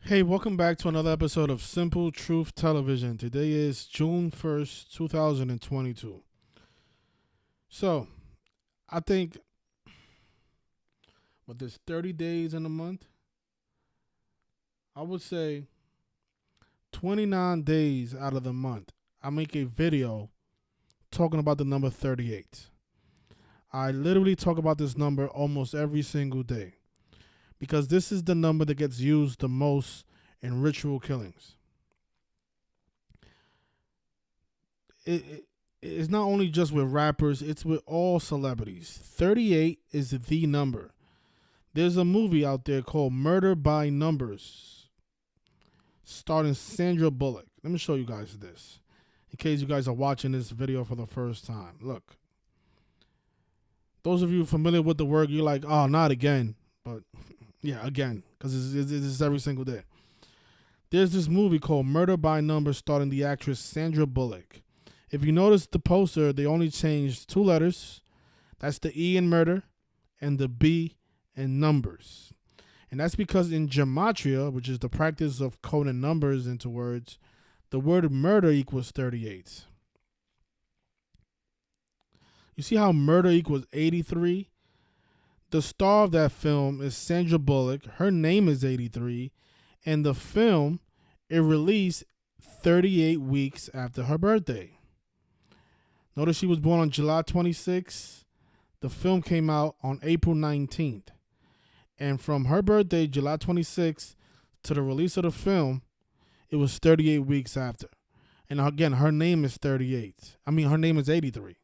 Hey, welcome back to another episode of Simple Truth Television. Today is June 1st, 2022. So, I think with there's 30 days in a month, I would say 29 days out of the month, I make a video talking about the number 38. I literally talk about this number almost every single day because this is the number that gets used the most in ritual killings. It's not only just with rappers, it's with all celebrities. 38 is the number. There's a movie out there called Murder by Numbers, starring Sandra Bullock. Let me show you guys this, in case you guys are watching this video for the first time. Look, those of you familiar with the word, you're like, oh, not again. But yeah, again, because it's every single day. There's this movie called Murder by Numbers starring the actress Sandra Bullock. If you notice the poster, they only changed two letters. That's the E in murder and the B in numbers. And that's because in gematria, which is the practice of coding numbers into words, the word murder equals 38. You see how murder equals 83? The star of that film is Sandra Bullock. Her name is 83. And the film, it released 38 weeks after her birthday. Notice she was born on July 26th. The film came out on April 19th. And from her birthday, July 26th, to the release of the film, it was 38 weeks after. And again, her name is 38. Her name is 83.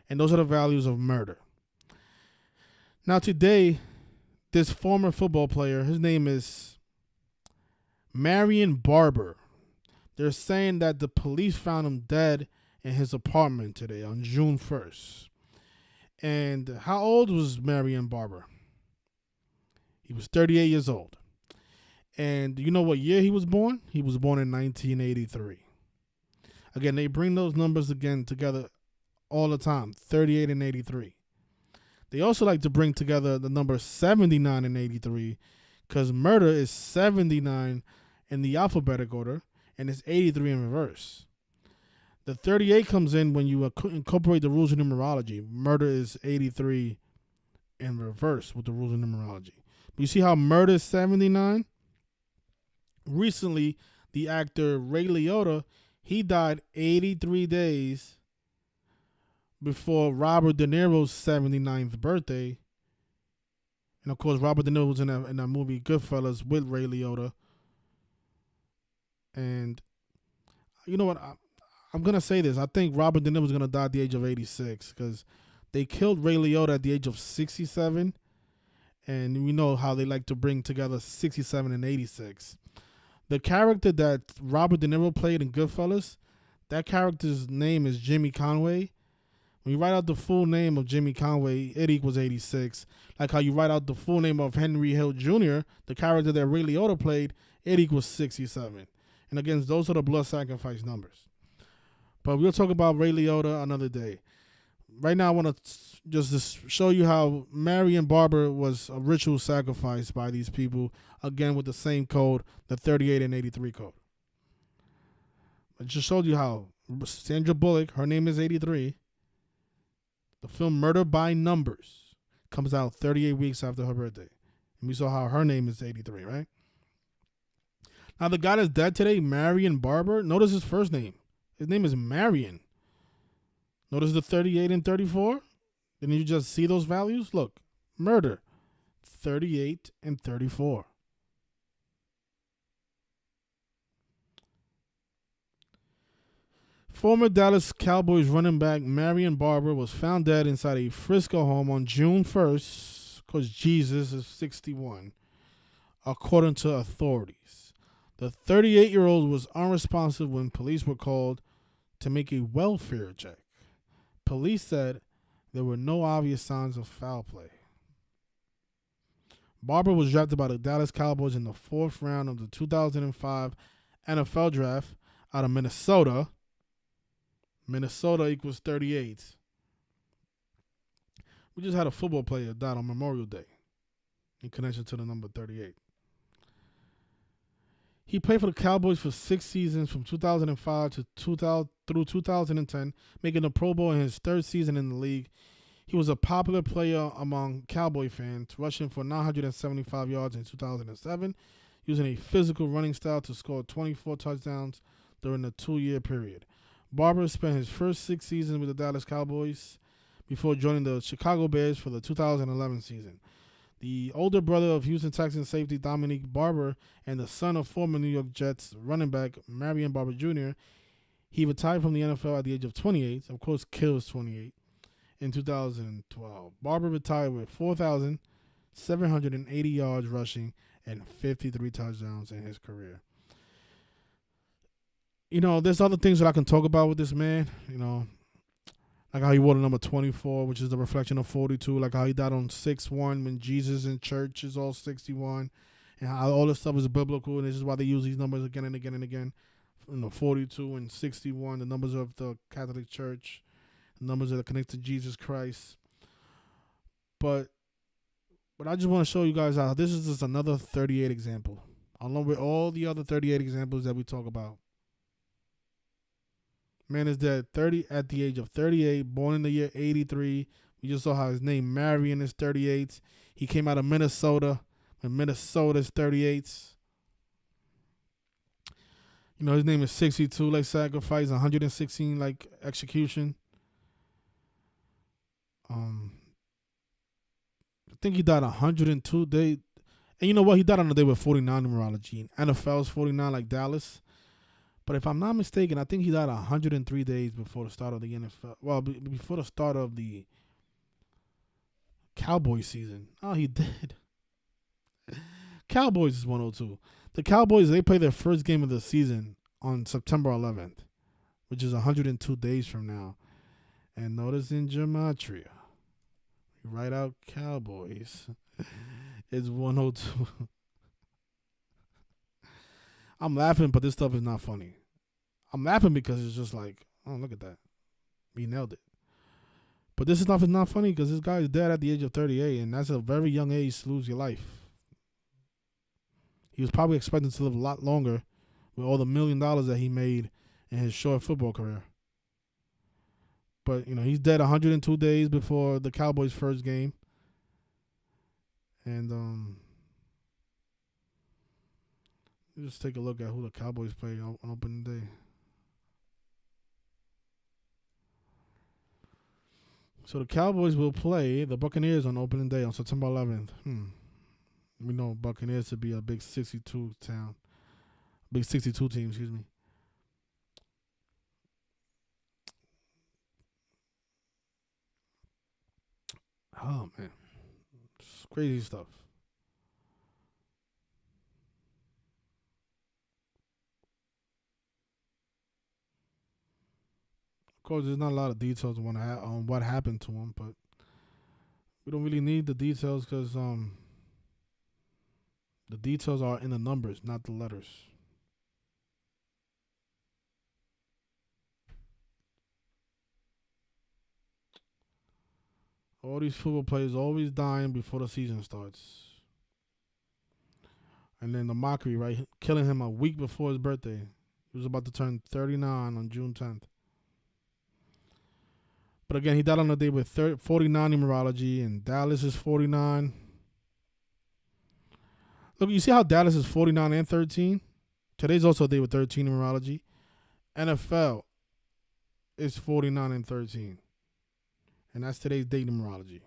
And those are the values of murder. Now today, this former football player, his name is Marion Barber. They're saying that the police found him dead in his apartment today on June 1st. And how old was Marion Barber? He was 38 years old. And you know what year he was born? He was born in 1983. Again, they bring those numbers again together all the time, 38 and 83. They also like to bring together the number 79 and 83 because murder is 79 in the alphabetic order and it's 83 in reverse. The 38 comes in when you incorporate the rules of numerology. Murder is 83 in reverse with the rules of numerology. But you see how murder is 79? Recently, the actor Ray Liotta, he died 83 days before Robert De Niro's 79th birthday. And of course, Robert De Niro was in that movie Goodfellas with Ray Liotta. And you know what? I'm going to say this. I think Robert De Niro was going to die at the age of 86 because they killed Ray Liotta at the age of 67. And we know how they like to bring together 67 and 86. The character that Robert De Niro played in Goodfellas, that character's name is Jimmy Conway. When you write out the full name of Jimmy Conway, it equals 86. Like how you write out the full name of Henry Hill Jr., the character that Ray Liotta played, it equals 67. And again, those are the blood sacrifice numbers. But we'll talk about Ray Liotta another day. Right now, I want to just show you how Marion Barber was a ritual sacrifice by these people, again with the same code, the 38 and 83 code. I just showed you how Sandra Bullock, her name is 83. The film Murder by Numbers comes out 38 weeks after her birthday. And we saw how her name is 83, right? Now, the guy that's dead today, Marion Barber, notice his first name. His name is Marion. Notice the 38 and 34? Didn't you just see those values? Look, murder, 38 and 34. Former Dallas Cowboys running back Marion Barber was found dead inside a Frisco home on June 1st, because Jesus is 61, according to authorities. The 38-year-old was unresponsive when police were called to make a welfare check. Police said there were no obvious signs of foul play. Barber was drafted by the Dallas Cowboys in the 4th round of the 2005 NFL Draft out of Minnesota. Minnesota equals 38. We just had a football player died on Memorial Day in connection to the number 38. He played for the Cowboys for 6 seasons from 2005 to 2000 through 2010, making the Pro Bowl in his third season in the league. He was a popular player among Cowboy fans, rushing for 975 yards in 2007, using a physical running style to score 24 touchdowns during the 2-year period. Barber spent his first 6 seasons with the Dallas Cowboys before joining the Chicago Bears for the 2011 season. The older brother of Houston Texans safety Dominique Barber and the son of former New York Jets running back Marion Barber Jr., he retired from the NFL at the age of 28. Of course, kills 28. In 2012, Barber retired with 4,780 yards rushing and 53 touchdowns in his career. There's other things that I can talk about with this man. Like how he wore the number 24, which is the reflection of 42. Like how he died on 6/1 when Jesus in church is all 61. And how all this stuff is biblical. And this is why they use these numbers again and again and again. 42 and 61, the numbers of the Catholic Church. The numbers that are connected to Jesus Christ. But I just want to show you guys how this is just another 38 example. Along with all the other 38 examples that we talk about. Man is dead at the age of 38, born in the year 83. We just saw how his name Marion is 38. He came out of Minnesota, and Minnesota's 38. His name is 62, like sacrifice, 116, like execution. I think he died 102 days. And you know what? He died on the day with 49 numerology. And NFL's 49 like Dallas. But if I'm not mistaken, I think he died 103 days before the start of the NFL. Well, before the start of the Cowboys season. Oh, he did. Cowboys is 102. The Cowboys, they play their first game of the season on September 11th, which is 102 days from now. And notice in gematria, you write out Cowboys. It's 102. I'm laughing, but this stuff is not funny. I'm laughing because it's just like, oh, look at that. He nailed it. But this stuff is not funny because this guy is dead at the age of 38, and that's a very young age to lose your life. He was probably expecting to live a lot longer with all the $1 million that he made in his short football career. But, he's dead 102 days before the Cowboys' first game. And just take a look at who the Cowboys play on opening day. So the Cowboys will play the Buccaneers on opening day on September 11th. We know Buccaneers to be a big 62 town. Big 62 team, excuse me. Oh, man. It's crazy stuff. Of course, there's not a lot of details on what happened to him, but we don't really need the details because the details are in the numbers, not the letters. All these football players always dying before the season starts. And then the mockery, right? Killing him a week before his birthday. He was about to turn 39 on June 10th. But again, he died on the day with 49 numerology, and Dallas is 49. Look, you see how Dallas is 49 and 13? Today's also a day with 13 numerology. NFL is 49 and 13. And that's today's date numerology.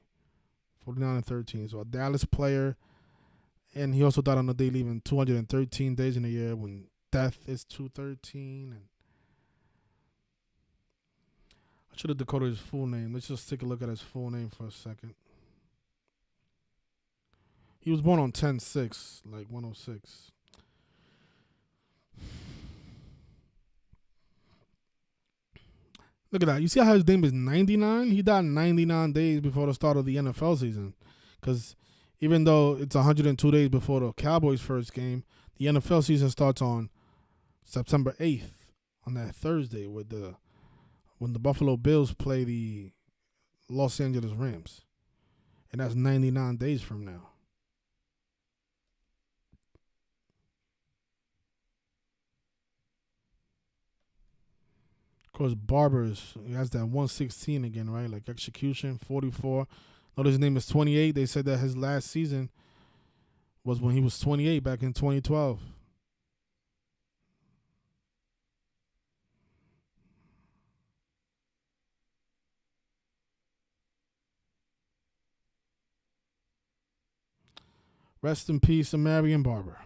49 and 13. So a Dallas player. And he also died on the day leaving 213 days in a year when death is 213. And I should have decoded his full name. Let's just take a look at his full name for a second. He was born on 10/6, like 106. Look at that. You see how his name is 99? He died 99 days before the start of the NFL season. Because even though it's 102 days before the Cowboys' first game, the NFL season starts on September 8th, on that Thursday, when the Buffalo Bills play the Los Angeles Rams. And that's 99 days from now. course, Barber's he has that 116 again, right? Like execution, 44. Notice his name is 28. They said that his last season was when he was 28 back in 2012. Rest in peace to Marion Barber.